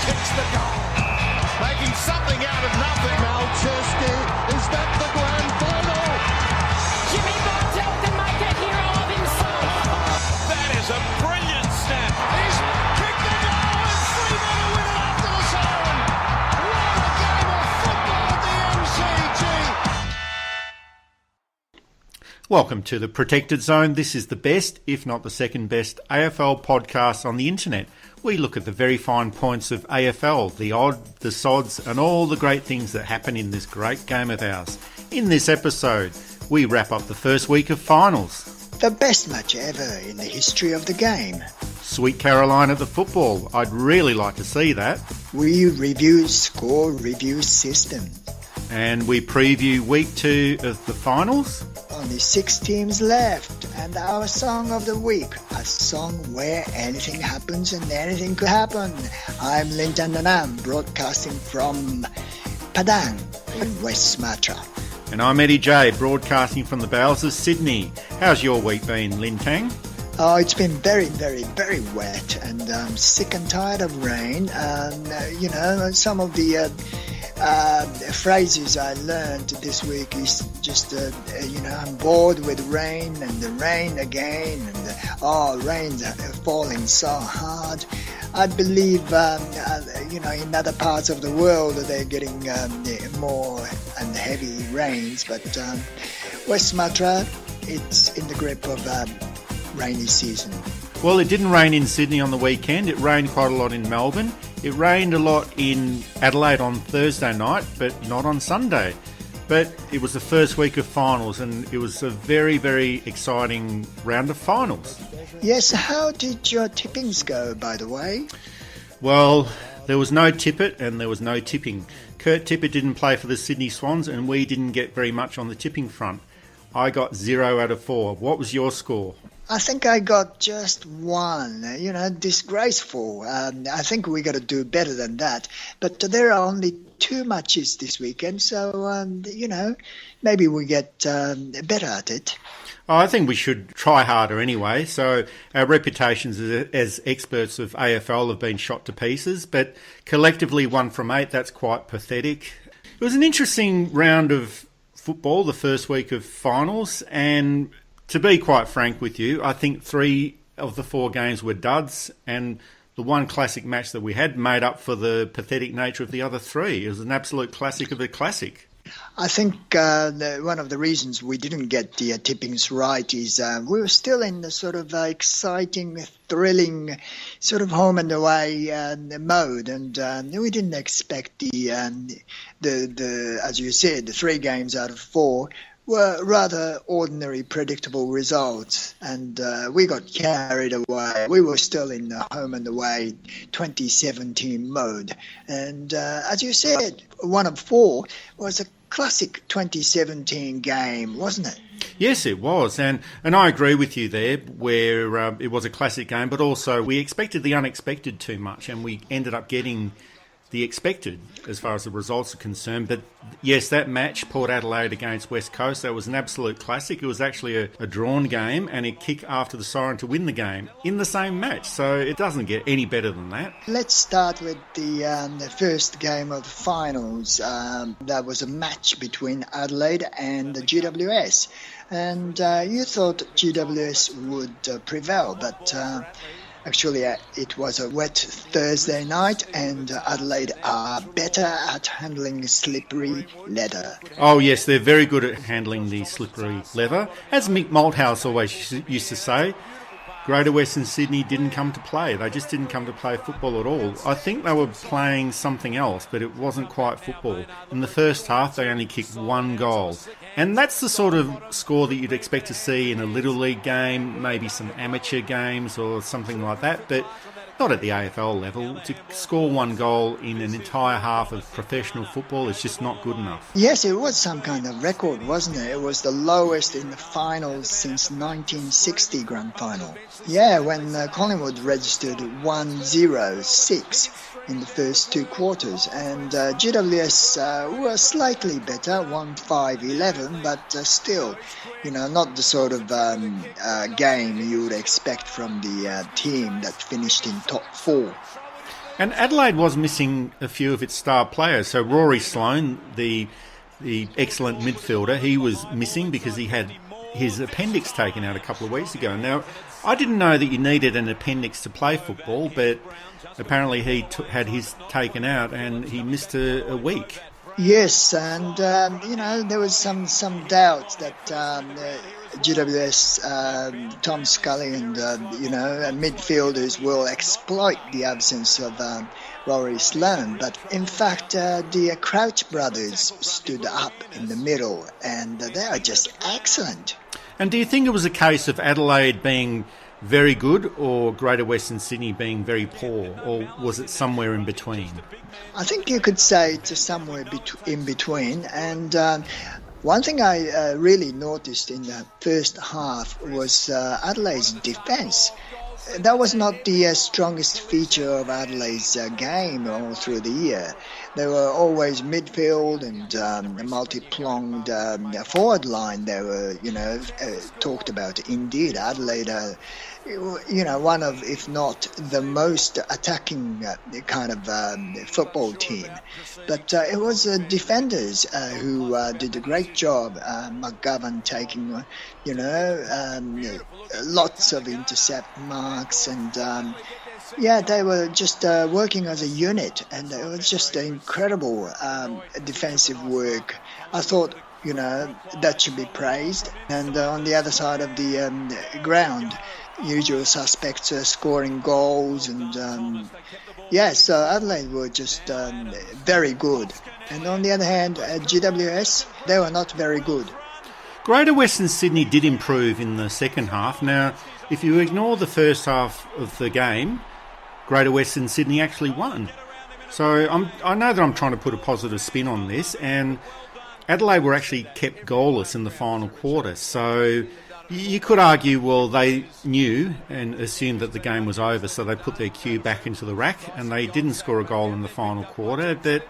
kicks the goal. Making something out of nothing. Malcheski, is that the grand final? Jimmy Bartell can make a hero of himself. That is a brilliant snap. He's kicked the goal and Freeman to win it after the siren. What a game of football at the MCG. Welcome to the Protected Zone. This is the best, if not the second best, AFL podcast on the internet. We look at the very fine points of AFL, the odd, the sods, and all the great things that happen in this great game of ours. In this episode, we wrap up the first week of finals. The best match ever in the history of the game. Sweet Caroline at the football. I'd really like to see that. We review score review system. And we preview week 2 of the finals. Only 6 teams left, and our song of the week, a song where anything happens and anything could happen. I'm Linton Nanam, broadcasting from Paddock in West Sumatra. And I'm Eddie J, broadcasting from the bowels of Sydney. How's your week been, Lintang? Oh, it's been very, very, very wet, and I'm sick and tired of rain. Some of the phrases I learned this week is just, I'm bored with rain and the rain again, and rain's falling so hard. I believe, in other parts of the world they're getting more and heavy rains, but West Sumatra, it's in the grip of rainy season. Well, it didn't rain in Sydney on the weekend. It rained quite a lot in Melbourne. It rained a lot in Adelaide on Thursday night, but not on Sunday. But it was the first week of finals, and it was a very, very exciting round of finals. Yes, how did your tippings go, by the way? Well, there was no tippet and there was no tipping. Kurt Tippett didn't play for the Sydney Swans, and we didn't get very much on the tipping front. I got 0 out of 4. What was your score? I think I got just 1, disgraceful. I think we got to do better than that. But there are only 2 matches this weekend, so, maybe we get better at it. I think we should try harder anyway. So our reputations as experts of AFL have been shot to pieces, but collectively 1 from 8, that's quite pathetic. It was an interesting round of football, the first week of finals, and to be quite frank with you, I think 3 of the 4 games were duds, and the one classic match that we had made up for the pathetic nature of the other 3. It was an absolute classic of a classic. I think one of the reasons we didn't get the tippings right is we were still in the sort of exciting, thrilling, sort of home and away mode, and we didn't expect the as you said, the 3 games out of 4 were rather ordinary, predictable results, and we got carried away. We were still in the home and away 2017 mode, and as you said, 1 of 4 was a classic 2017 game, wasn't it? Yes, it was, and I agree with you there, where it was a classic game, but also we expected the unexpected too much, and we ended up getting the expected as far as the results are concerned. But yes, that match, Port Adelaide against West Coast, that was an absolute classic. It was actually a drawn game and a kick after the siren to win the game in the same match. So it doesn't get any better than that. Let's start with the first game of the finals. That was a match between Adelaide and the GWS. And you thought GWS would prevail, but actually, it was a wet Thursday night, and Adelaide are better at handling slippery leather. Oh, yes, they're very good at handling the slippery leather. As Mick Malthouse always used to say, Greater Western Sydney didn't come to play. They just didn't come to play football at all. I think they were playing something else, but it wasn't quite football. In the first half, they only kicked 1 goal. And that's the sort of score that you'd expect to see in a Little League game, maybe some amateur games or something like that, but not at the AFL level. To score 1 goal in an entire half of professional football is just not good enough. Yes, it was some kind of record, wasn't it? It was the lowest in the finals since 1960 grand final. Yeah, when Collingwood registered 1-0-6 in the first 2 quarters, and GWS were slightly better, 1-5-11, but still, not the sort of game you would expect from the team that finished in top 4. And Adelaide was missing a few of its star players. So Rory Sloane, the excellent midfielder, he was missing because he had his appendix taken out a couple of weeks ago. Now, I didn't know that you needed an appendix to play football, but apparently he had his taken out and he missed a week. Yes, and there was some doubts that GWS, Tom Scully and midfielders will exploit the absence of Rory Sloane. But in fact, the Crouch brothers stood up in the middle, and they are just excellent. And do you think it was a case of Adelaide being very good or Greater Western Sydney being very poor, or was it somewhere in between? I think you could say it's somewhere in between. And one thing I really noticed in the first half was Adelaide's defence. That was not the strongest feature of Adelaide's game all through the year. They were always midfield and a multi-pronged forward line. They were, talked about. Indeed, Adelaide, one of, if not the most attacking kind of football team. But it was defenders who did a great job. McGovern taking, lots of intercept marks, and they were just working as a unit, and it was just incredible defensive work. I thought, that should be praised. And on the other side of the ground, usual suspects scoring goals, and so Adelaide were just very good. And on the other hand, GWS, they were not very good. Greater Western Sydney did improve in the second half. Now, if you ignore the first half of the game, Greater Western Sydney actually won. So I know that I'm trying to put a positive spin on this, and Adelaide were actually kept goalless in the final quarter. So you could argue, well, they knew and assumed that the game was over, so they put their cue back into the rack, and they didn't score a goal in the final quarter. But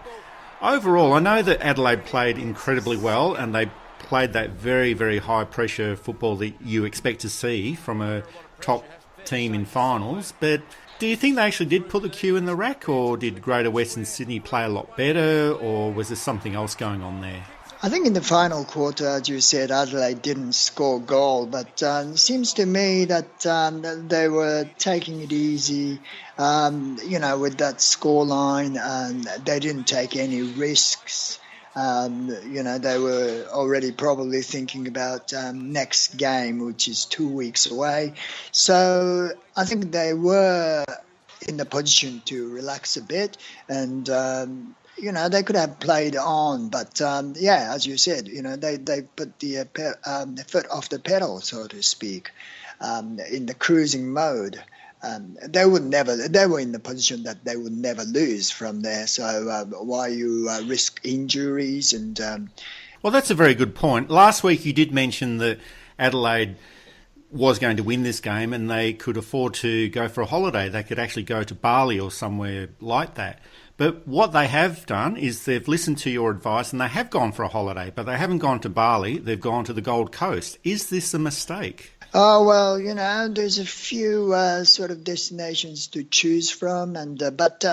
overall, I know that Adelaide played incredibly well, and they played that very, very high-pressure football that you expect to see from a top team in finals. But do you think they actually did put the cue in the rack, or did Greater Western Sydney play a lot better, or was there something else going on there? I think in the final quarter, as you said, Adelaide didn't score a goal, but it seems to me that they were taking it easy, with that scoreline, and they didn't take any risks. They were already probably thinking about next game, which is 2 weeks away. So I think they were in the position to relax a bit, and they could have played on, but as you said, they put the foot off the pedal, so to speak, in the cruising mode. They were in the position that they would never lose from there. So why you risk injuries and? Well, that's a very good point. Last week you did mention that Adelaide was going to win this game, and they could afford to go for a holiday. They could actually go to Bali or somewhere like that. But what they have done is they've listened to your advice and they have gone for a holiday, but they haven't gone to Bali. They've gone to the Gold Coast. Is this a mistake? Oh, well, there's a few sort of destinations to choose from, but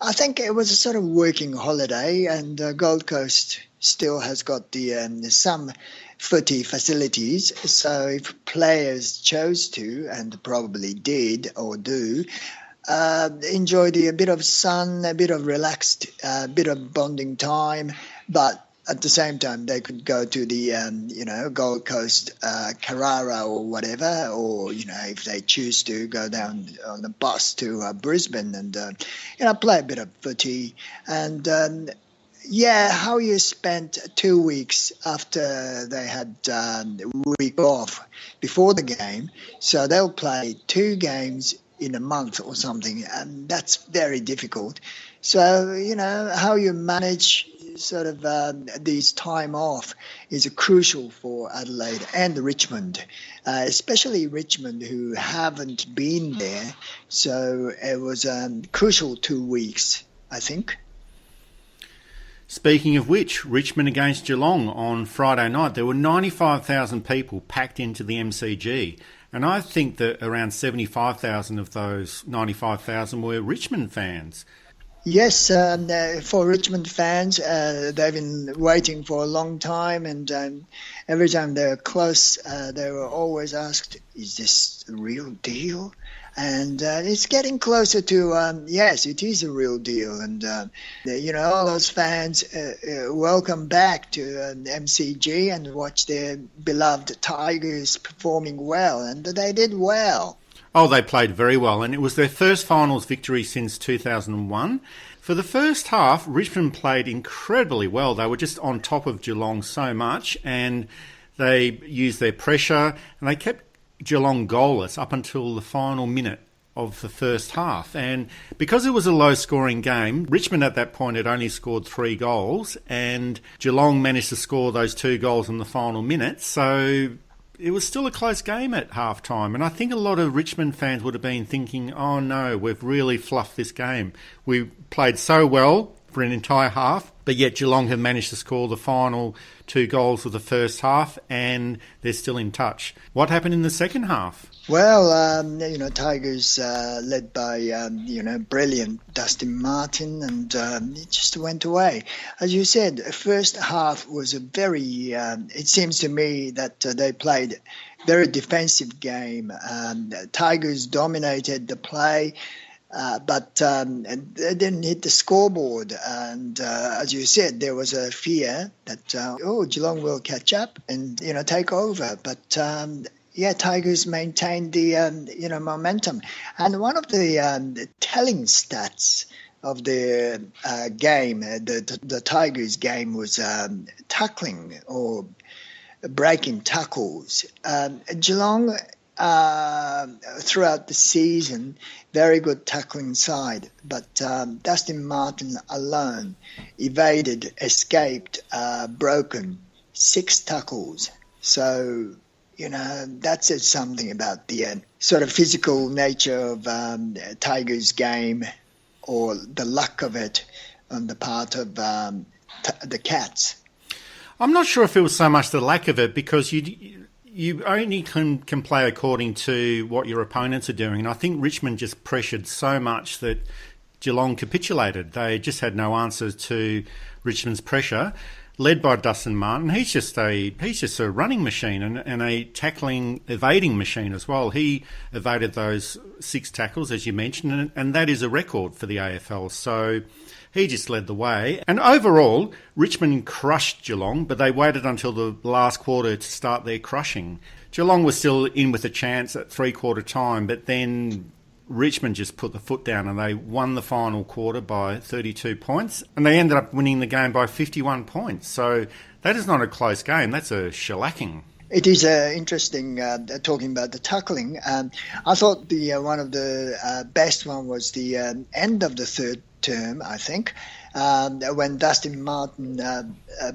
I think it was a sort of working holiday, and Gold Coast still has got some footy facilities. So if players chose to, and probably did or do, enjoy a bit of sun, a bit of relaxed, bit of bonding time, but at the same time, they could go to the, Gold Coast, Carrara or whatever, or, if they choose to go down on the bus to Brisbane and, play a bit of footy. And, how you spent 2 weeks after they had a week off before the game. So they'll play 2 games in a month or something, and that's very difficult. So, how you manage sort of these time off is crucial for Adelaide and Richmond, especially Richmond, who haven't been there. So it was crucial 2 weeks, I think. Speaking of which, Richmond against Geelong on Friday night, there were 95,000 people packed into the MCG. And I think that around 75,000 of those 95,000 were Richmond fans. Yes, for Richmond fans, they've been waiting for a long time, and every time they're close, they were always asked, "Is this the real deal?" And it's getting closer to, yes, it is a real deal. And, all those fans welcome back to MCG and watch their beloved Tigers performing well. And they did well. Oh, they played very well, and it was their first finals victory since 2001. For the first half, Richmond played incredibly well. They were just on top of Geelong so much, and they used their pressure, and they kept Geelong goalless up until the final minute of the first half. And because it was a low-scoring game, Richmond at that point had only scored 3 goals, and Geelong managed to score those 2 goals in the final minute. So it was still a close game at half-time. And I think a lot of Richmond fans would have been thinking, oh no, we've really fluffed this game. We played so well for an entire half, but yet Geelong have managed to score the final 2 goals of the first half, and they're still in touch. What happened in the second half? Well, Tigers led by, brilliant Dustin Martin, and it just went away. As you said, the first half was a very, it seems to me that they played very defensive game. Tigers dominated the play. But they didn't hit the scoreboard. And as you said, there was a fear that, Geelong will catch up and, take over. But, Tigers maintained the, momentum. And one of the telling stats of the game, the Tigers game, was tackling or breaking tackles. Geelong, throughout the season, very good tackling side, but Dustin Martin alone escaped, broken 6 tackles. So, that says something about the sort of physical nature of Tigers' game, or the luck of it on the part of the Cats. I'm not sure if it was so much the lack of it, because you only can play according to what your opponents are doing. And I think Richmond just pressured so much that Geelong capitulated. They just had no answers to Richmond's pressure, led by Dustin Martin. He's just a running machine and a tackling, evading machine as well. He evaded those 6 tackles, as you mentioned, and that is a record for the AFL. So he just led the way. And overall, Richmond crushed Geelong, but they waited until the last quarter to start their crushing. Geelong was still in with a chance at 3-quarter time, but then Richmond just put the foot down and they won the final quarter by 32 points. And they ended up winning the game by 51 points. So that is not a close game. That's a shellacking. It is interesting talking about the tackling. I thought the one of the best one was the end of the third term, I think, when Dustin Martin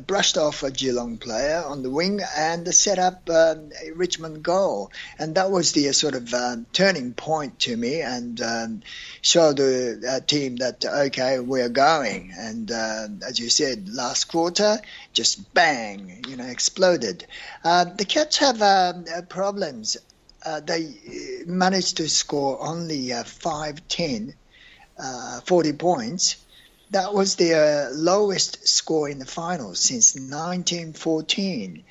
brushed off a Geelong player on the wing and set up a Richmond goal. And that was the sort of turning point to me, and showed the team that, okay, we're going. And as you said, last quarter, just bang, exploded. The Cats have problems. They managed to score only 5-10. 40 points. That was their lowest score in the finals since 1914.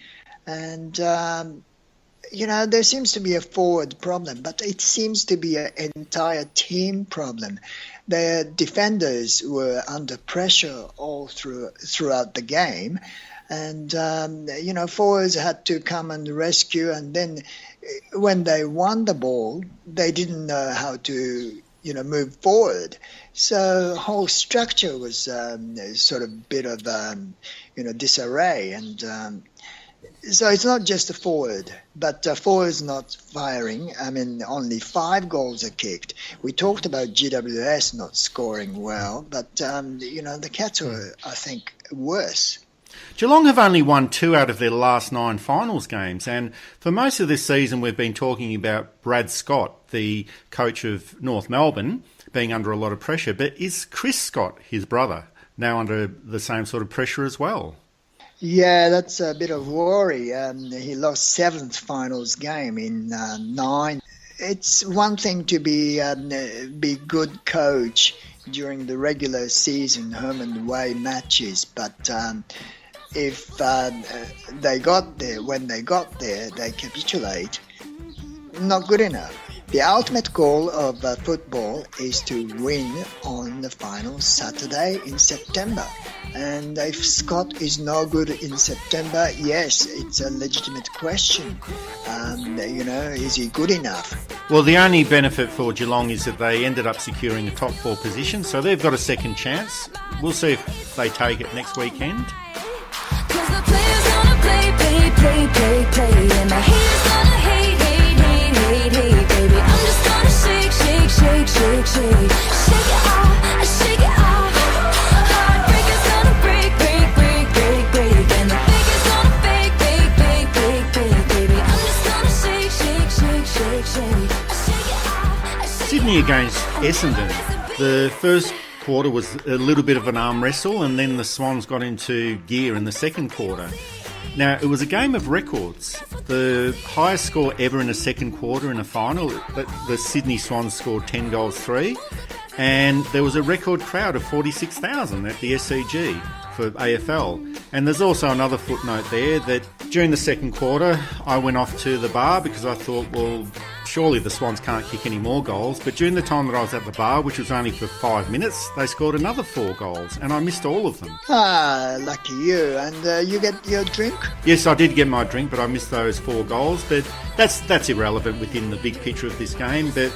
And, there seems to be a forward problem, but it seems to be an entire team problem. The defenders were under pressure all throughout the game. And, forwards had to come and rescue. And then when they won the ball, they didn't know how to move forward. So the whole structure was sort of a bit of, disarray. And so it's not just the forward, but forwards not firing. I mean, only 5 goals are kicked. We talked about GWS not scoring well, but, the Cats were, I think, worse. Geelong have only won 2 out of their last 9 finals games, and for most of this season we've been talking about Brad Scott, the coach of North Melbourne, being under a lot of pressure. But is Chris Scott, his brother, now under the same sort of pressure as well? Yeah, that's a bit of worry. He lost seventh finals game in 9. It's one thing to be good coach during the regular season, home and away matches, but if when they got there, they capitulate. Not good enough. The ultimate goal of football is to win on the final Saturday in September. And if Scott is no good in September, yes, it's a legitimate question. Is he good enough? Well, the only benefit for Geelong is that they ended up securing a top 4 position, so they've got a second chance. We'll see if they take it next weekend. 'Cause the players gonna play, and the haters gonna hate, baby. I'm just gonna shake it off. Heartbreakers gonna break, and the fakers gonna fake, baby. I'm just gonna shake it off. Sydney against Essendon. The first quarter was a little bit of an arm wrestle, and then the Swans got into gear in the second quarter. Now, it was a game of records. The highest score ever in a second quarter in a final, the Sydney Swans scored 10 goals 3, and there was a record crowd of 46,000 at the SCG for AFL. And there's also another footnote there that during the second quarter, I went off to the bar because I thought, well, surely the Swans can't kick any more goals. But during the time that I was at the bar, which was only for 5 minutes, they scored another 4 goals, and I missed all of them. Ah, lucky you. And you get your drink? Yes, I did get my drink, but I missed those 4 goals. But that's irrelevant within the big picture of this game. But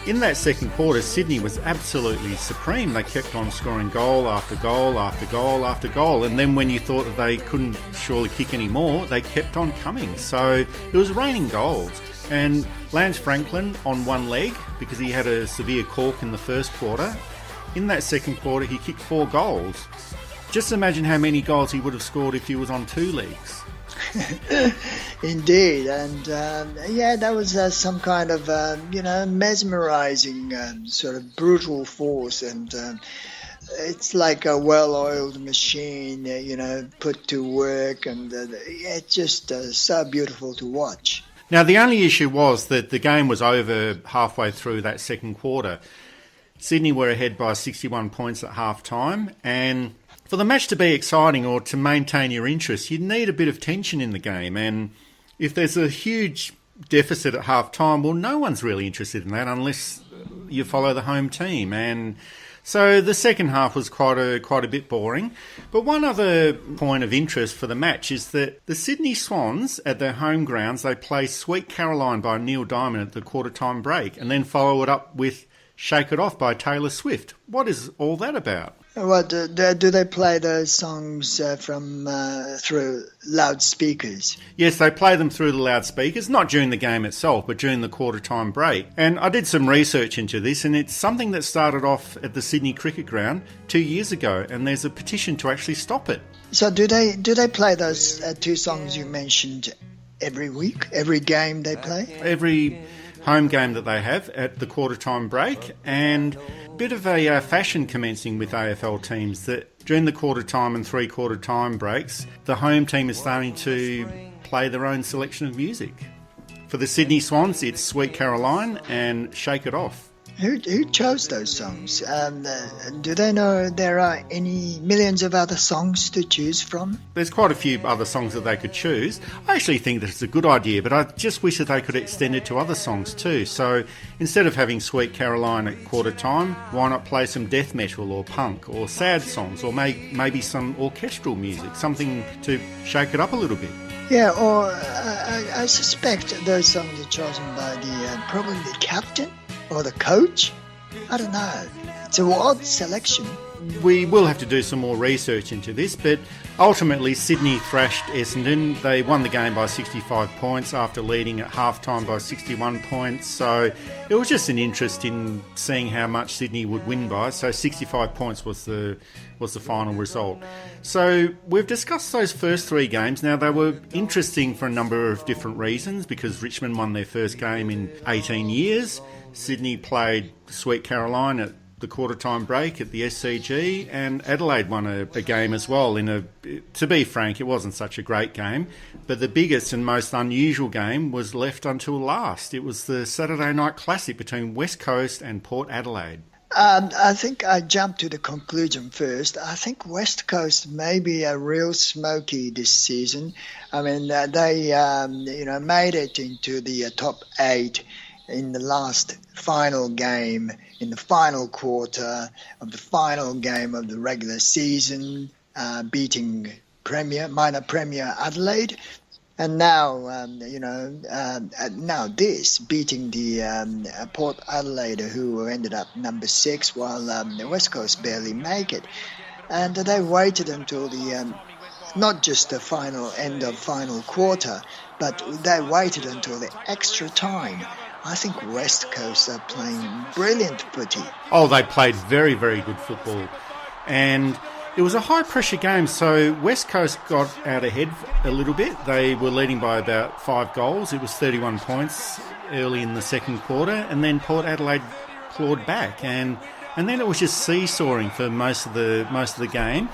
in that second quarter, Sydney was absolutely supreme. They kept on scoring goal after goal after goal after goal. And then when you thought that they couldn't surely kick any more, they kept on coming. So it was raining goals. And Lance Franklin on one leg, because he had a severe cork in the first quarter, in that second quarter he kicked 4 goals. Just imagine how many goals he would have scored if he was on 2 legs. Indeed, and that was some kind of mesmerizing sort of brutal force, and it's like a well-oiled machine, put to work, and it's just so beautiful to watch. Now, the only issue was that the game was over halfway through that second quarter. Sydney were ahead by 61 points at half-time, and for the match to be exciting or to maintain your interest, you need a bit of tension in the game. And if there's a huge deficit at half-time, well, no one's really interested in that unless you follow the home team. And so the second half was quite a bit boring. But one other point of interest for the match is that the Sydney Swans, at their home grounds, they play Sweet Caroline by Neil Diamond at the quarter-time break and then follow it up with Shake It Off by Taylor Swift. What is all that about? What do they play those songs from through loudspeakers? Yes, they play them through the loudspeakers, not during the game itself, but during the quarter-time break. And I did some research into this, and it's something that started off at the Sydney Cricket Ground 2 years ago, and there's a petition to actually stop it. So do they play those 2 songs you mentioned every week, every game they play? Every home game that they have at the quarter-time break, and a bit of a fashion commencing with AFL teams that during the quarter-time and 3-quarter-time breaks, the home team is starting to play their own selection of music. For the Sydney Swans, it's Sweet Caroline and Shake It Off. Who chose those songs? Do they know there are any millions of other songs to choose from? There's quite a few other songs that they could choose. I actually think that it's a good idea, but I just wish that they could extend it to other songs too. So instead of having Sweet Caroline at quarter time, why not play some death metal or punk or sad songs or maybe some orchestral music, something to shake it up a little bit. Yeah, or I suspect those songs are chosen by probably the captain or the coach. I don't know. It's a odd selection. We will have to do some more research into this, but ultimately Sydney thrashed Essendon. They won the game by 65 points after leading at half-time by 61 points. So it was just an interest in seeing how much Sydney would win by. So 65 points was the final result. So we've discussed those first 3 games. Now, they were interesting for a number of different reasons, because Richmond won their first game in 18 years. Sydney played Sweet Caroline at the quarter-time break at the SCG, and Adelaide won a game as well. To be frank, it wasn't such a great game, but the biggest and most unusual game was left until last. It was the Saturday night classic between West Coast and Port Adelaide. I think I jumped to the conclusion first. I think West Coast may be a real smoky this season. I mean, they made it into the top 8 in the last final game, in the final quarter of the final game of the regular season, beating minor Premier Adelaide. And now, beating the Port Adelaide, who ended up number 6, while the West Coast barely make it. And they waited until the not just the end of final quarter, but they waited until the extra time. I think West Coast are playing brilliant footy. Oh, they played very, very good football. And it was a high-pressure game, so West Coast got out ahead a little bit. They were leading by about 5 goals. It was 31 points early in the second quarter, and then Port Adelaide clawed back, and then it was just seesawing for most of the game.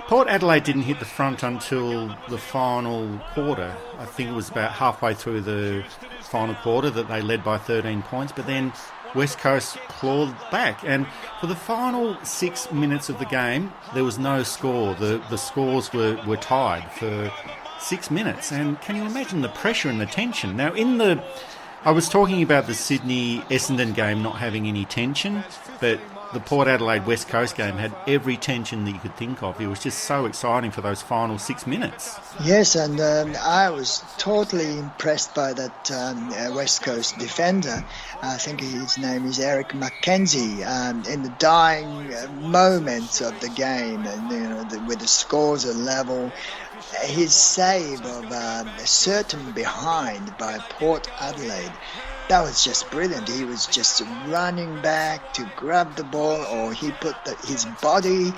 Port Adelaide didn't hit the front until the final quarter. I think it was about halfway through the final quarter that they led by 13 points, but then West Coast clawed back, and for the final 6 minutes of the game, there was no score. The scores were tied for 6 minutes, and can you imagine the pressure and the tension? Now, I was talking about the Sydney-Essendon game not having any tension, but the Port Adelaide-West Coast game had every tension that you could think of. It was just so exciting for those final 6 minutes. Yes, and I was totally impressed by that West Coast defender. I think his name is Eric Mackenzie. In the dying moments of the game, and with the scores at level, his save of a certain behind by Port Adelaide, that was just brilliant. He was just running back to grab the ball, or he put his body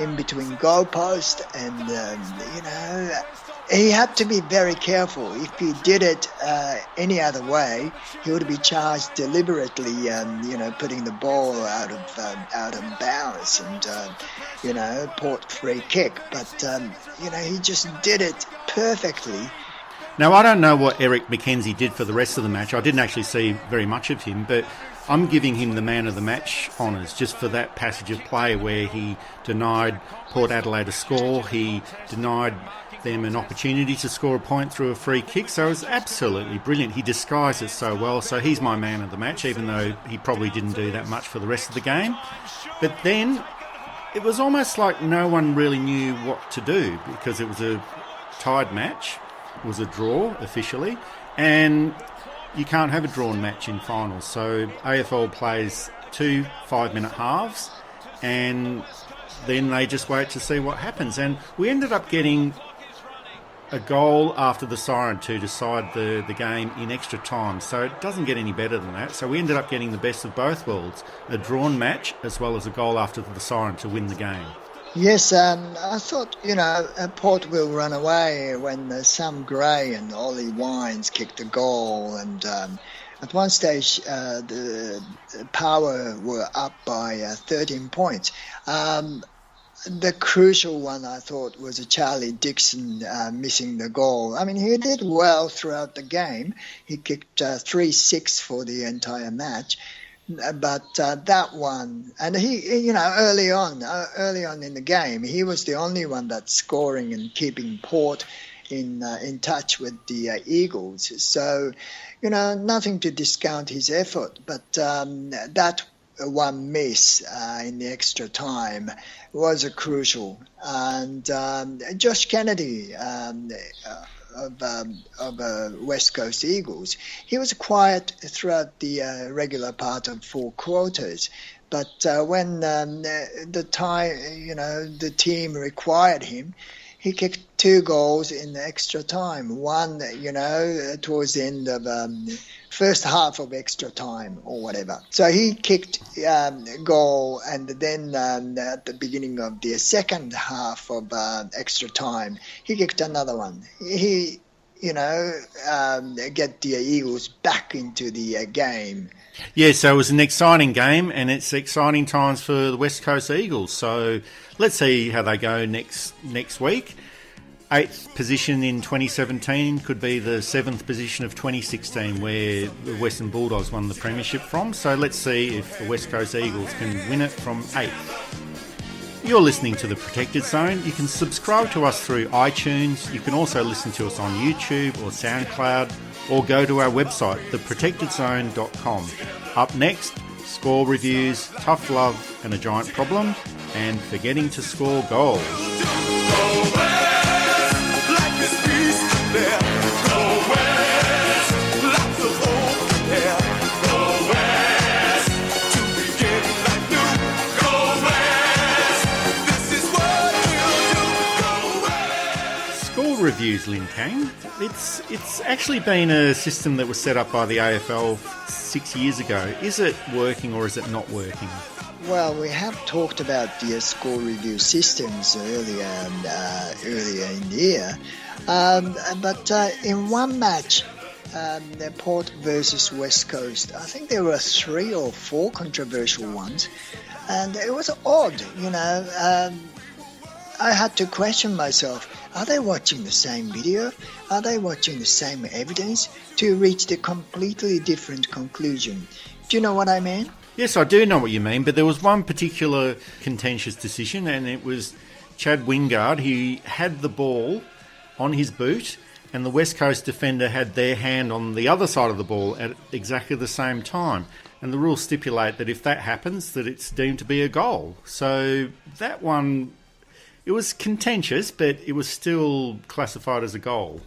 in between goalposts, and he had to be very careful. If he did it any other way, he would be charged deliberately, putting the ball out of bounds, and Port free kick. But he just did it perfectly. Now, I don't know what Eric McKenzie did for the rest of the match. I didn't actually see very much of him, but I'm giving him the man of the match honours just for that passage of play where he denied Port Adelaide a score. He denied them an opportunity to score a point through a free kick. So it was absolutely brilliant. He disguised it so well. So he's my man of the match, even though he probably didn't do that much for the rest of the game. But then it was almost like no one really knew what to do, because it was a tied match. It was a draw officially, and you can't have a drawn match in finals. So AFL plays 2 5-minute halves, and then they just wait to see what happens. And we ended up getting a goal after the siren to decide the game in extra time. So it doesn't get any better than that. So we ended up getting the best of both worlds, a drawn match as well as a goal after the siren to win the game. Yes, I thought, Port will run away when Sam Gray and Ollie Wines kicked a goal, and at one stage the Power were up by 13 points. The crucial one, I thought, was Charlie Dixon missing the goal. I mean, he did well throughout the game. He kicked 3-6 for the entire match. But that one, and he, early on in the game, he was the only one that's scoring and keeping Port in touch with the Eagles. So, nothing to discount his effort. But that one miss in the extra time was a crucial. And Josh Kennedy of West Coast Eagles, he was quiet throughout the regular part of 4 quarters. But when the team required him, he kicked 2 goals in the extra time. One, towards the end of first half of extra time or whatever. So he kicked a goal, and then at the beginning of the second half of extra time, he kicked another one. He get the Eagles back into the game. Yeah, so it was an exciting game, and it's exciting times for the West Coast Eagles. So let's see how they go next week. 8th position in 2017 could be the 7th position of 2016, where the Western Bulldogs won the premiership from. So let's see if the West Coast Eagles can win it from 8th. You're listening to The Protected Zone. You can subscribe to us through iTunes. You can also listen to us on YouTube or SoundCloud, or go to our website, theprotectedzone.com. Up next, score reviews, tough love and a giant problem, and forgetting to score goals. Reviews, Lin Kang. It's actually been a system that was set up by the AFL 6 years ago. Is it working or is it not working? Well, we have talked about the score review systems earlier in the year, but in one match, the Port versus West Coast, I think there were 3 or 4 controversial ones, and it was odd, I had to question myself, are they watching the same video? Are they watching the same evidence to reach the completely different conclusion? Do you know what I mean? Yes, I do know what you mean, but there was one particular contentious decision, and it was Chad Wingard. He had the ball on his boot, and the West Coast defender had their hand on the other side of the ball at exactly the same time. And the rules stipulate that if that happens, that it's deemed to be a goal. So that one... It was contentious, but it was still classified as a goal.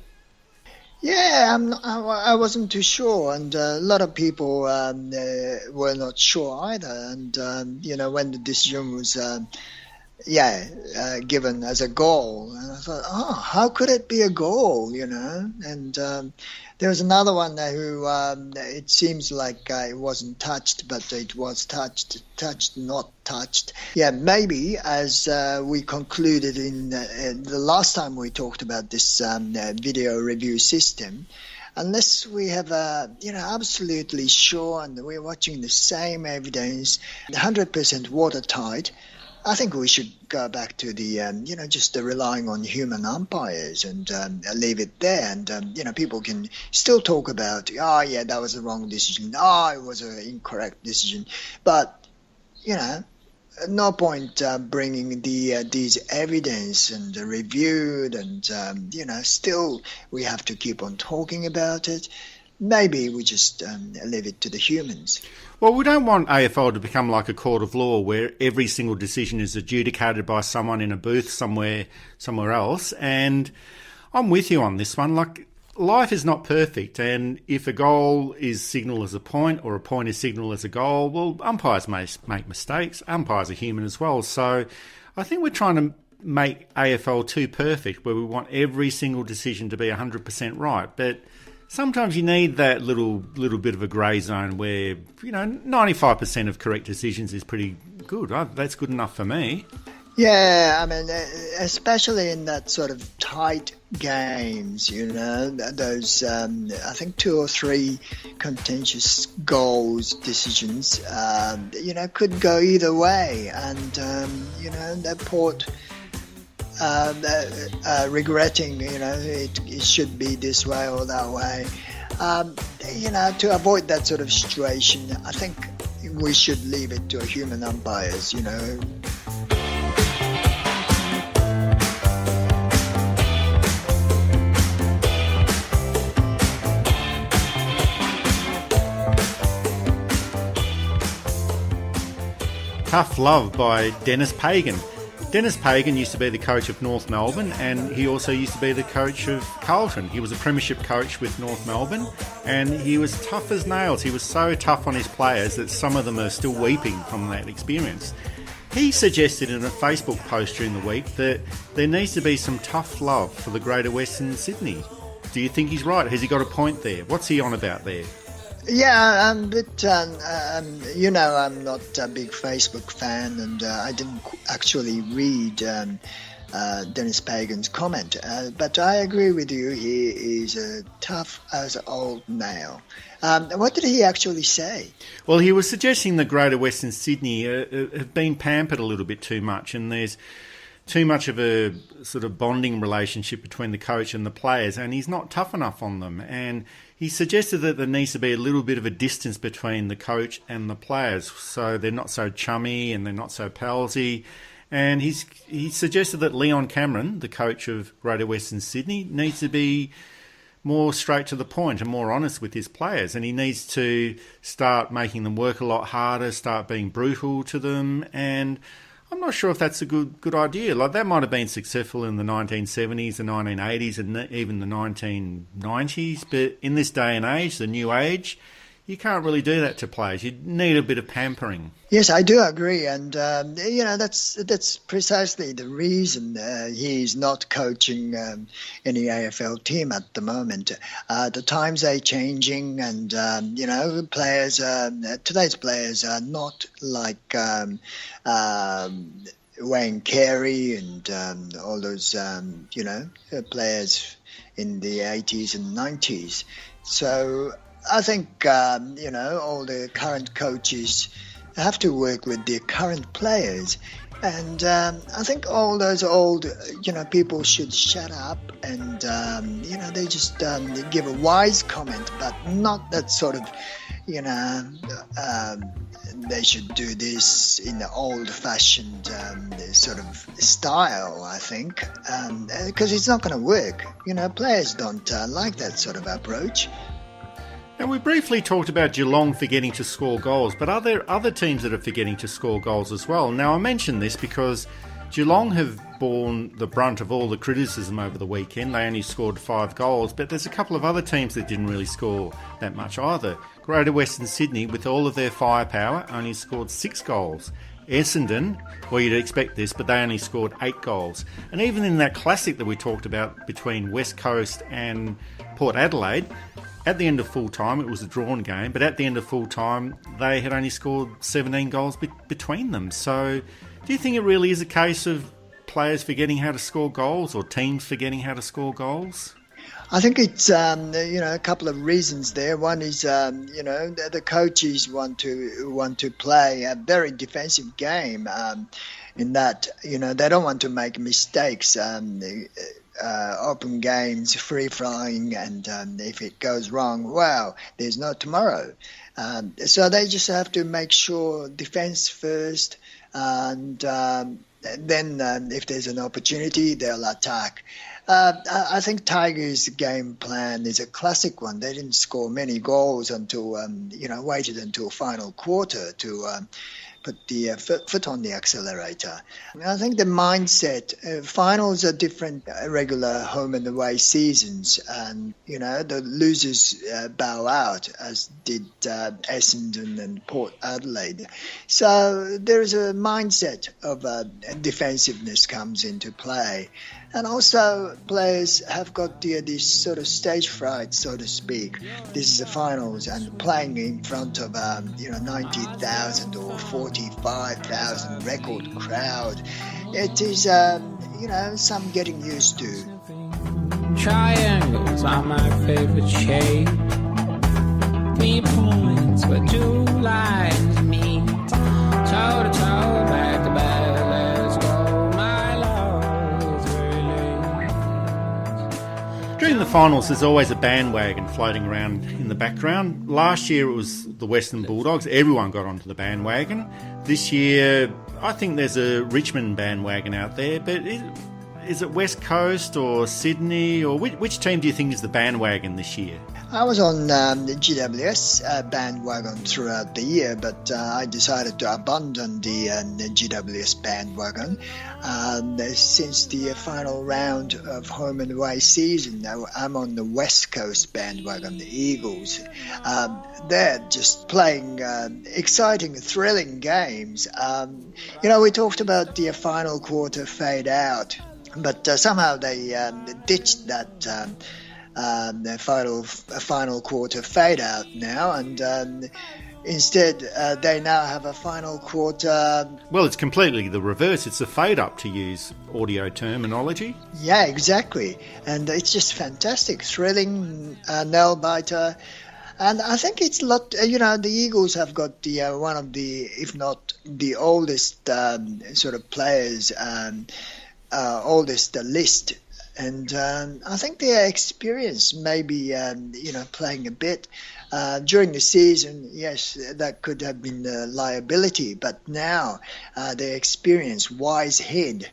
Yeah, I wasn't too sure, and a lot of people were not sure either. And when the decision was, given as a goal, and I thought, how could it be a goal? And there was another one who it seems like it wasn't touched, but it was touched, not touched. Yeah, maybe as we concluded in the last time we talked about this video review system, unless we have absolutely sure and we're watching the same evidence, 100% watertight, I think we should go back to the, just relying on human umpires and leave it there. And, people can still talk about, that was the wrong decision. It was an incorrect decision. But, no point bringing these evidence and reviewed and, still we have to keep on talking about it. Maybe we just leave it to the humans. Well, we don't want AFL to become like a court of law where every single decision is adjudicated by someone in a booth somewhere else. And I'm with you on this one. Like, life is not perfect. And if a goal is signalled as a point or a point is signalled as a goal, well, umpires may make mistakes. Umpires are human as well. So I think we're trying to make AFL too perfect where we want every single decision to be 100% right. But sometimes you need that little bit of a grey zone where, 95% of correct decisions is pretty good. That's good enough for me. Yeah, I mean, especially in that sort of tight games, those, I think 2 or 3 contentious goals decisions, could go either way. And, that Port... regretting, it should be this way or that way. To avoid that sort of situation, I think we should leave it to human umpires, Tough Love by Dennis Pagan. Dennis Pagan used to be the coach of North Melbourne, and he also used to be the coach of Carlton. He was a premiership coach with North Melbourne, and he was tough as nails. He was so tough on his players that some of them are still weeping from that experience. He suggested in a Facebook post during the week that there needs to be some tough love for the Greater Western Sydney. Do you think he's right? Has he got a point there? What's he on about there? Yeah, but I'm not a big Facebook fan, and I didn't actually read Dennis Pagan's comment. But I agree with you. He is tough as old nail. What did he actually say? Well, he was suggesting that Greater Western Sydney have been pampered a little bit too much, and there's too much of a sort of bonding relationship between the coach and the players, and he's not tough enough on them. And he suggested that there needs to be a little bit of a distance between the coach and the players, so they're not so chummy and they're not so palsy. And he suggested that Leon Cameron, the coach of Greater Western Sydney, needs to be more straight to the point and more honest with his players, and he needs to start making them work a lot harder, start being brutal to them. And I'm not sure if that's a good idea. Like, that might have been successful in the 1970s, the 1980s, and even the 1990s. But in this day and age, the new age, you can't really do that to players. You need a bit of pampering. Yes, I do agree, and that's precisely the reason he's not coaching any AFL team at the moment. The times are changing, and players. Today's players are not like Wayne Carey and all those players in the 80s and 90s. So I think all the current coaches have to work with the current players, and I think all those old people should shut up and they just give a wise comment, but not that sort of they should do this in the old-fashioned sort of style, I think, because it's not going to work. Players don't like that sort of approach. Now, we briefly talked about Geelong forgetting to score goals, but are there other teams that are forgetting to score goals as well? Now, I mention this because Geelong have borne the brunt of all the criticism over the weekend. They only scored 5 goals, but there's a couple of other teams that didn't really score that much either. Greater Western Sydney, with all of their firepower, only scored 6 goals. Essendon, well, you'd expect this, but they only scored 8 goals. And even in that classic that we talked about between West Coast and Port Adelaide, at the end of full time, it was a drawn game, but at the end of full time, they had only scored 17 goals between them. So do you think it really is a case of players forgetting how to score goals, or teams forgetting how to score goals? I think it's a couple of reasons there. One is the coaches want to play a very defensive game, in that they don't want to make mistakes. Open games, free flying, and if it goes wrong, wow, there's no tomorrow. So they just have to make sure defense first, and then if there's an opportunity, they'll attack. I think Tigers' game plan is a classic one. They didn't score many goals until waited until final quarter to put the foot on the accelerator. I think the mindset, finals are different, regular home and away seasons, and the losers bow out, as did Essendon and Port Adelaide. So there is a mindset of defensiveness comes into play. And also, players have got this sort of stage fright, so to speak. This is the finals, and playing in front of 90,000 or 45,000 record crowd. It is some getting used to. Triangles are my favorite shape. 3 points where 2 lines meet. Toe to toe, back to back. Let's go, my love is really. During the finals, there's always a bandwagon floating around in the background. Last year it was the Western Bulldogs. Everyone got onto the bandwagon. This year, I think there's a Richmond bandwagon out there, but is it West Coast or Sydney, or which team do you think is the bandwagon this year? I was on the GWS bandwagon throughout the year, but I decided to abandon the GWS bandwagon. Since the final round of home and away season, I'm on the West Coast bandwagon, the Eagles. They're just playing exciting, thrilling games. We talked about the final quarter fade out, but somehow they ditched that final quarter fade out now, and Instead, they now have a final quarter. Well, it's completely the reverse. It's a fade-up, to use audio terminology. Yeah, exactly. And it's just fantastic, thrilling, nail-biter. And I think it's a lot, the Eagles have got the one of the, if not the oldest sort of players, oldest list. And I think their experience may be, playing a bit. During the season, yes, that could have been a liability, but now their experience, wise head,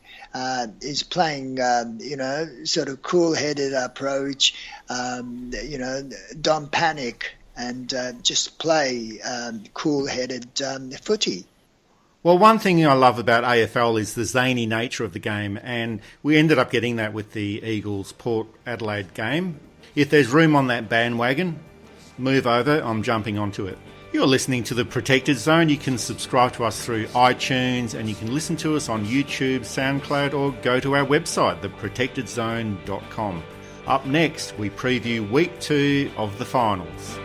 is playing, sort of cool-headed approach, don't panic and just play cool-headed footy. Well, one thing I love about AFL is the zany nature of the game, and we ended up getting that with the Eagles-Port Adelaide game. If there's room on that bandwagon, move over, I'm jumping onto it. You're listening to The Protected Zone. You can subscribe to us through iTunes, and you can listen to us on YouTube, SoundCloud, or go to our website, theprotectedzone.com. Up next, we preview Week 2 of the finals.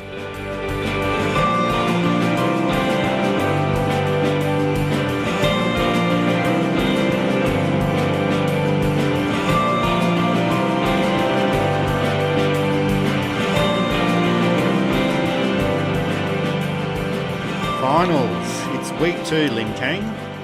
Finals. It's week 2, Lim Kang.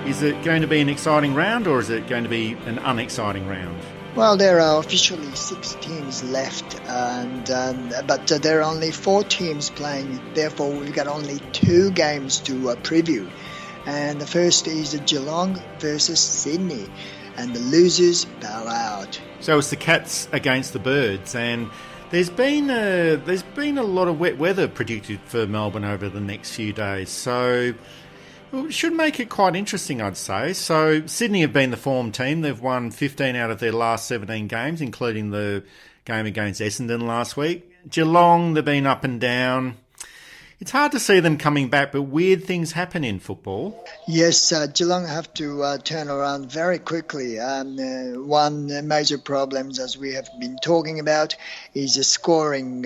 Is it going to be an exciting round, or is it going to be an unexciting round? Well, there are officially 6 teams left, but there are only 4 teams playing. Therefore, we've got only 2 games to preview. And the first is Geelong versus Sydney, and the losers bow out. So it's the Cats against the Birds, and There's been a lot of wet weather predicted for Melbourne over the next few days, so it should make it quite interesting, I'd say. So Sydney have been the form team. They've won 15 out of their last 17 games, including the game against Essendon last week. Geelong, they've been up and down. It's hard to see them coming back, but weird things happen in football. Yes, Geelong have to turn around very quickly. One major problem, as we have been talking about, is a scoring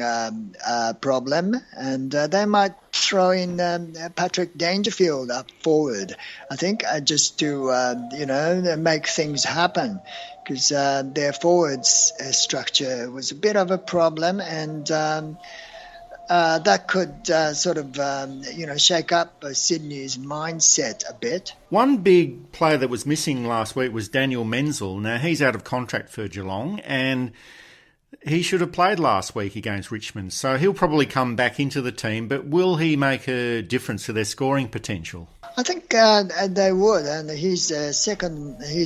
problem, and they might throw in Patrick Dangerfield up forward, I think, just to make things happen, because their forwards structure was a bit of a problem, and that could shake up Sydney's mindset a bit. One big player that was missing last week was Daniel Menzel. Now, he's out of contract for Geelong, and he should have played last week against Richmond. So he'll probably come back into the team, but will he make a difference to their scoring potential? I think they would, and he's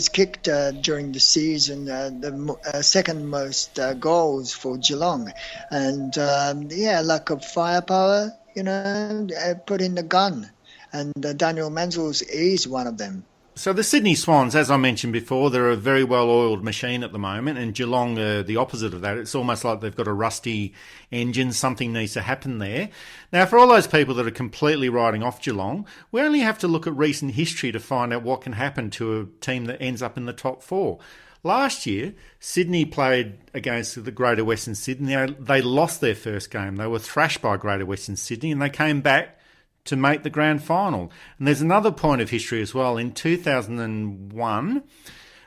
kicked during the season the second most goals for Geelong, and lack of firepower, put in the gun, and Daniel Menzel is one of them. So the Sydney Swans, as I mentioned before, they're a very well-oiled machine at the moment, and Geelong are the opposite of that. It's almost like they've got a rusty engine. Something needs to happen there. Now, for all those people that are completely writing off Geelong, we only have to look at recent history to find out what can happen to a team that ends up in the top 4. Last year, Sydney played against the Greater Western Sydney. They lost their first game. They were thrashed by Greater Western Sydney, and they came back to make the grand final. And there's another point of history as well. In 2001,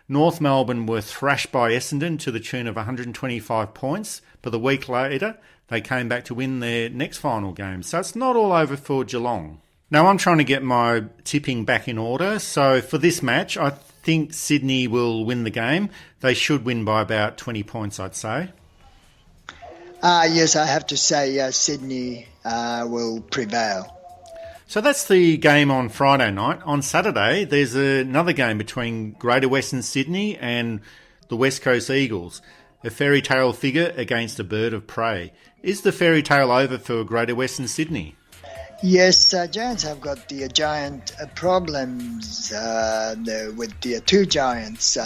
North Melbourne were thrashed by Essendon to the tune of 125 points, but a week later they came back to win their next final game. So it's not all over for Geelong. Now I'm trying to get my tipping back in order. So for this match, I think Sydney will win the game. They should win by about 20 points, I'd say. Yes, I have to say Sydney will prevail. So that's the game on Friday night. On Saturday, there's another game between Greater Western Sydney and the West Coast Eagles. A fairy tale figure against a bird of prey. Is the fairy tale over for Greater Western Sydney? Yes, Giants have got the giant problems with the 2 Giants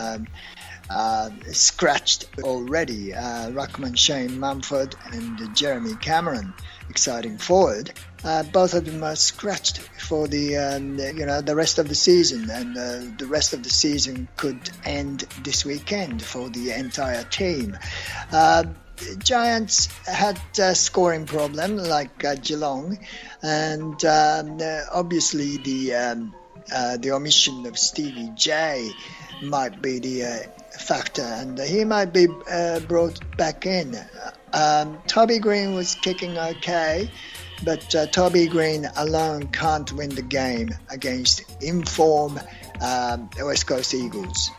scratched already. Ruckman Shane Mumford and Jeremy Cameron, exciting forward. Both of them are scratched for the rest of the season, and the rest of the season could end this weekend for the entire team. Giants had a scoring problem like Geelong, and obviously the omission of Stevie J might be the factor, and he might be brought back in. Toby Green was kicking okay, but Toby Green alone can't win the game against in-form West Coast Eagles.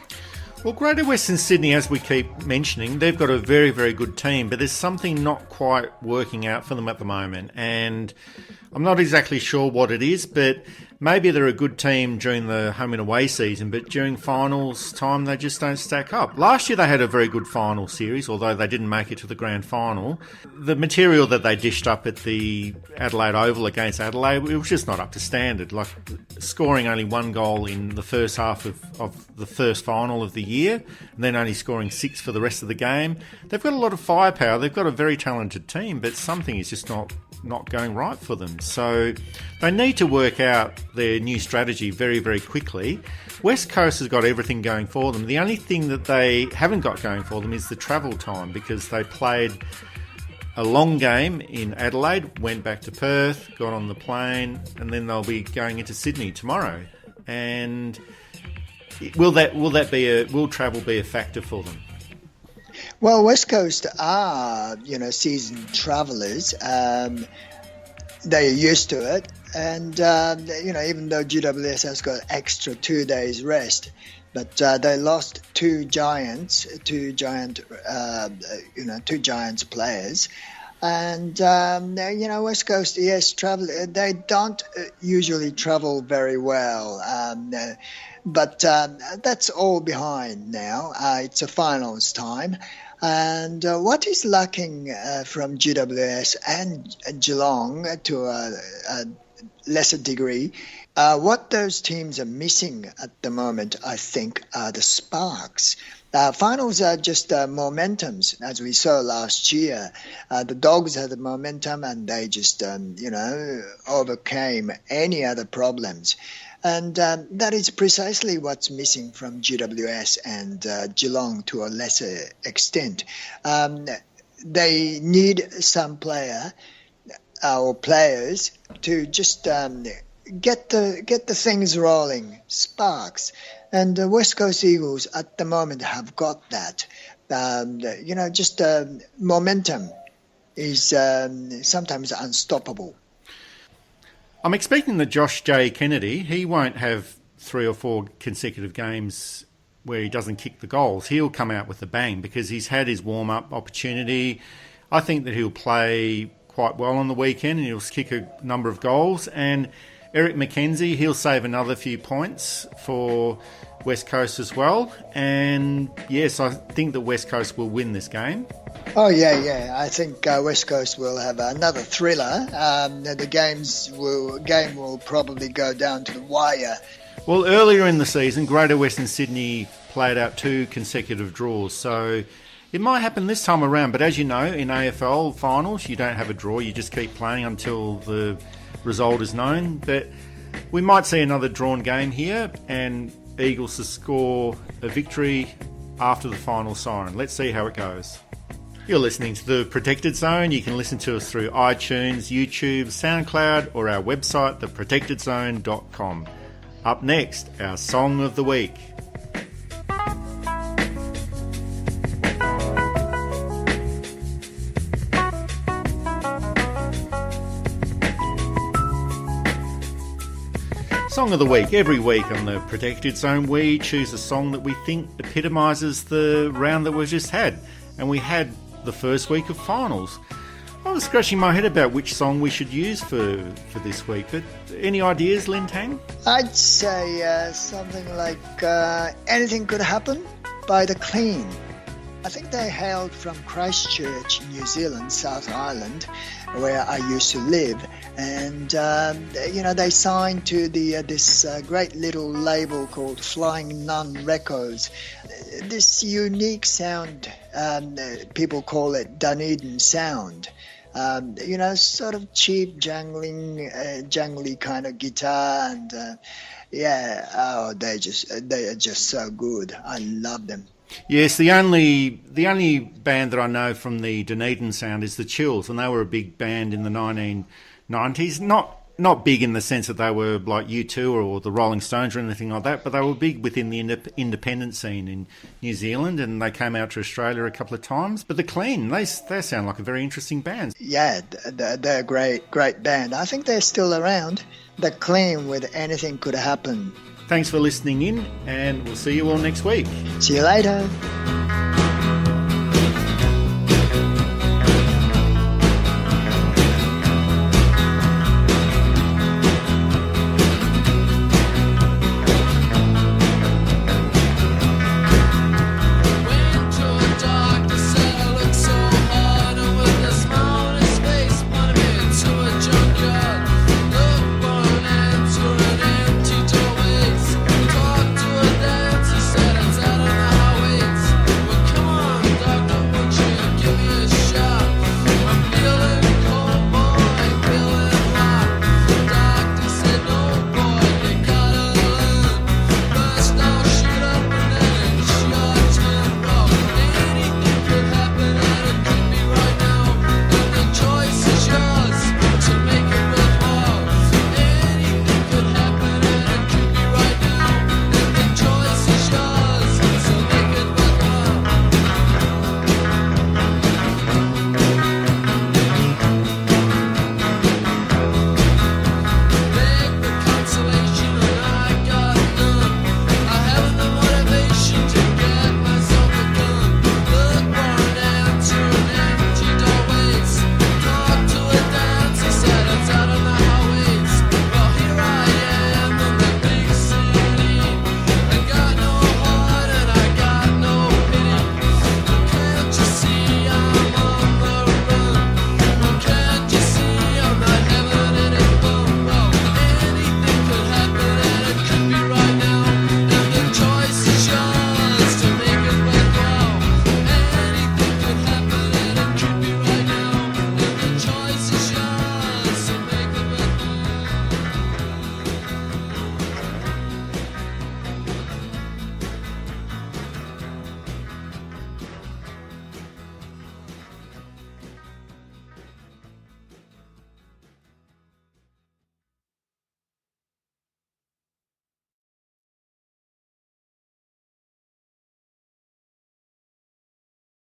Well, Greater Western Sydney, as we keep mentioning, they've got a very, very good team, but there's something not quite working out for them at the moment. And I'm not exactly sure what it is, but maybe they're a good team during the home and away season, but during finals time, they just don't stack up. Last year, they had a very good final series, although they didn't make it to the grand final. The material that they dished up at the Adelaide Oval against Adelaide, it was just not up to standard. Like scoring only one goal in the first half of the first final of the year, and then only scoring 6 for the rest of the game. They've got a lot of firepower. They've got a very talented team, but something is just not going right for them. So they need to work out their new strategy very, very quickly. West Coast has got everything going for them. The only thing that they haven't got going for them is the travel time, because they played a long game in Adelaide, went back to Perth, got on the plane, and then they'll be going into Sydney tomorrow. And will travel be a factor for them? Well, West Coast are, seasoned travellers. They're used to it. And, even though GWS has got extra 2 days rest, but they lost two Giants players. And, West Coast, yes, travel. They don't usually travel very well. But that's all behind now. It's a finals time. And what is lacking from GWS and Geelong to a lesser degree, what those teams are missing at the moment, I think, are the sparks. Finals are just momentums, as we saw last year. The Dogs had the momentum and they just, overcame any other problems. And that is precisely what's missing from GWS and Geelong to a lesser extent. They need some player or players to just get the things rolling, sparks. And the West Coast Eagles at the moment have got that. Momentum is sometimes unstoppable. I'm expecting that Josh J. Kennedy, he won't have 3 or 4 consecutive games where he doesn't kick the goals. He'll come out with a bang because he's had his warm-up opportunity. I think that he'll play quite well on the weekend and he'll kick a number of goals. And Eric McKenzie, he'll save another few points for West Coast as well. And yes, I think that West Coast will win this game. Oh, yeah. I think West Coast will have another thriller. The game will probably go down to the wire. Well, earlier in the season, Greater Western Sydney played out 2 consecutive draws. So it might happen this time around. But as you know, in AFL finals, you don't have a draw. You just keep playing until the result is known. But we might see another drawn game here and Eagles to score a victory after the final siren. Let's see how it goes. You're listening to The Protected Zone. You can listen to us through iTunes, YouTube, SoundCloud, or our website, theprotectedzone.com. Up next, our Song of the Week. Song of the Week. Every week on The Protected Zone, we choose a song that we think epitomises the round that we've just had. And we had the first week of finals. I was scratching my head about which song we should use for this week, but any ideas, Lin Tang? I'd say something like Anything Could Happen by The Clean. I think they hailed from Christchurch, New Zealand, South Island, where I used to live. And, they signed to this great little label called Flying Nun Records. This unique sound, people call it Dunedin sound. Sort of cheap, jangly kind of guitar. And, they are just so good. I love them. Yes, the only band that I know from the Dunedin sound is the Chills, and they were a big band in the 1990s. Not big in the sense that they were like U2 or the Rolling Stones or anything like that, but they were big within the independent scene in New Zealand, and they came out to Australia a couple of times. But the Clean, they sound like a very interesting band. Yeah, they're a great band. I think they're still around. The Clean with Anything Could Happen. Thanks for listening in, and we'll see you all next week. See you later.